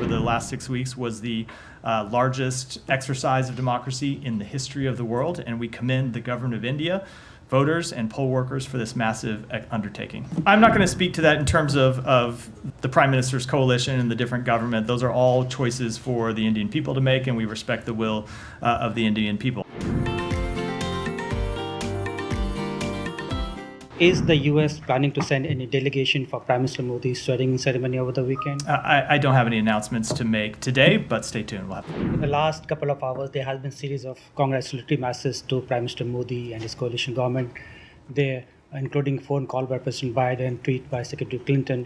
the last 6 weeks was the largest exercise of democracy in the history of the world, and we commend the government of India, voters, and poll workers for this massive undertaking. I'm not going to speak to that in terms of the Prime Minister's coalition and the different government. Those are all choices for the Indian people to make, and we respect the will of the Indian people. Is the U.S. planning to send any delegation for Prime Minister Modi's swearing-in ceremony over the weekend? I don't have any announcements to make today, but stay tuned. In the last couple of hours, there has been a series of congratulatory messages to Prime Minister Modi and his coalition government, there, including phone call by President Biden, tweet by Secretary Clinton.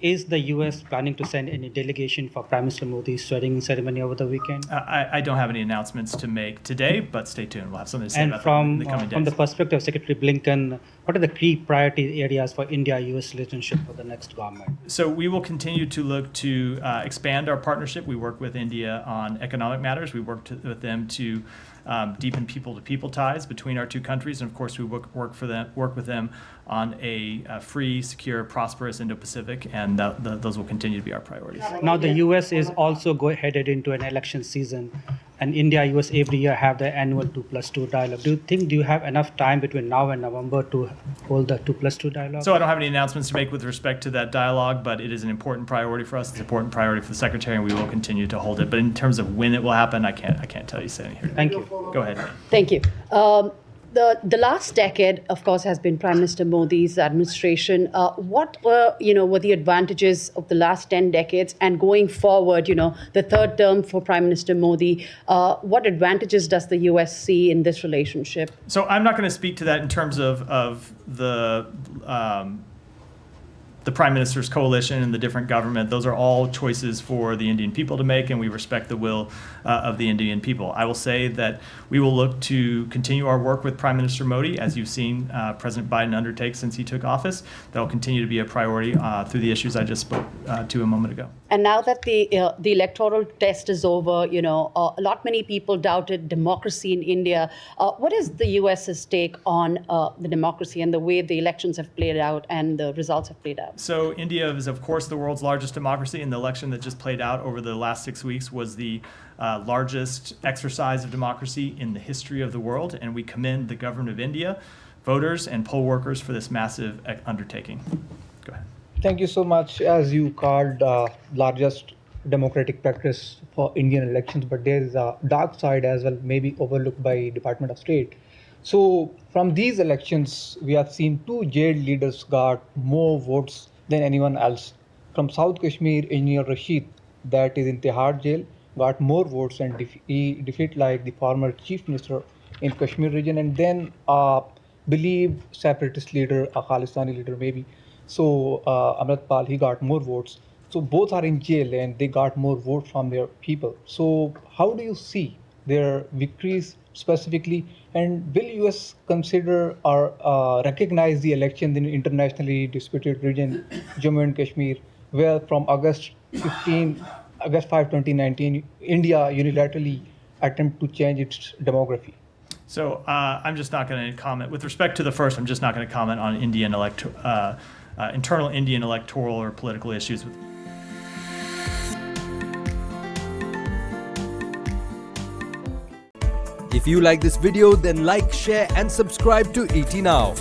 Is the U.S. planning to send any delegation for Prime Minister Modi's swearing-in ceremony over the weekend? I don't have any announcements to make today, but stay tuned. We'll have something to say about that in the coming days. From the perspective of Secretary Blinken, what are the key priority areas for India-U.S. relationship for the next government? So we will continue to look to expand our partnership. We work with India on economic matters. We work with them to deepen people-to-people ties between our two countries, and of course we work with them on a free, secure, prosperous Indo-Pacific, and those will continue to be our priorities. Now the U.S. is also headed into an election season, and India-U.S. every year have the annual 2+2 dialogue. Do you have enough time between now and November to hold the 2+2 dialogue? So I don't have any announcements to make with respect to that dialogue, but it is an important priority for us. It's an important priority for the Secretary, and we will continue to hold it. But in terms of when it will happen, I can't tell you standing here. Thank you. Go ahead. Thank you. The last decade, of course, has been Prime Minister Modi's administration. What were the advantages of the last 10 decades, and going forward, the third term for Prime Minister Modi? What advantages does the U.S. see in this relationship? So I'm not going to speak to that in terms of the Prime Minister's coalition and the different government. Those are all choices for the Indian people to make, and we respect the will of the Indian people. I will say that we will look to continue our work with Prime Minister Modi, as you've seen President Biden undertake since he took office. That will continue to be a priority through the issues I just spoke to a moment ago. And now that the electoral test is over, many people doubted democracy in India. What is the U.S.'s take on the democracy and the way the elections have played out and the results have played out? So India is, of course, the world's largest democracy, and the election that just played out over the last 6 weeks was the largest exercise of democracy in the history of the world, and we commend the government of India, voters, and poll workers for this massive undertaking. Go ahead. Thank you so much. As you called largest democratic practice for Indian elections, but there is a dark side as well, maybe overlooked by Department of State. So from these elections, we have seen two jailed leaders got more votes than anyone else. From South Kashmir, Engineer Rashid, that is in Tihar jail, got more votes and he defeated like the former chief minister in Kashmir region, and then believe separatist leader, a Khalistani leader maybe. So Amritpal, he got more votes. So both are in jail and they got more votes from their people. So how do you see their victories specifically, and will U.S. consider or recognize the elections in internationally disputed region, Jammu and Kashmir, where from August 5, 2019, India unilaterally attempt to change its demography? So I'm just not going to comment. With respect to the first, I'm just not going to comment on internal Indian electoral or political issues. If you like this video, then like, share and subscribe to ET Now.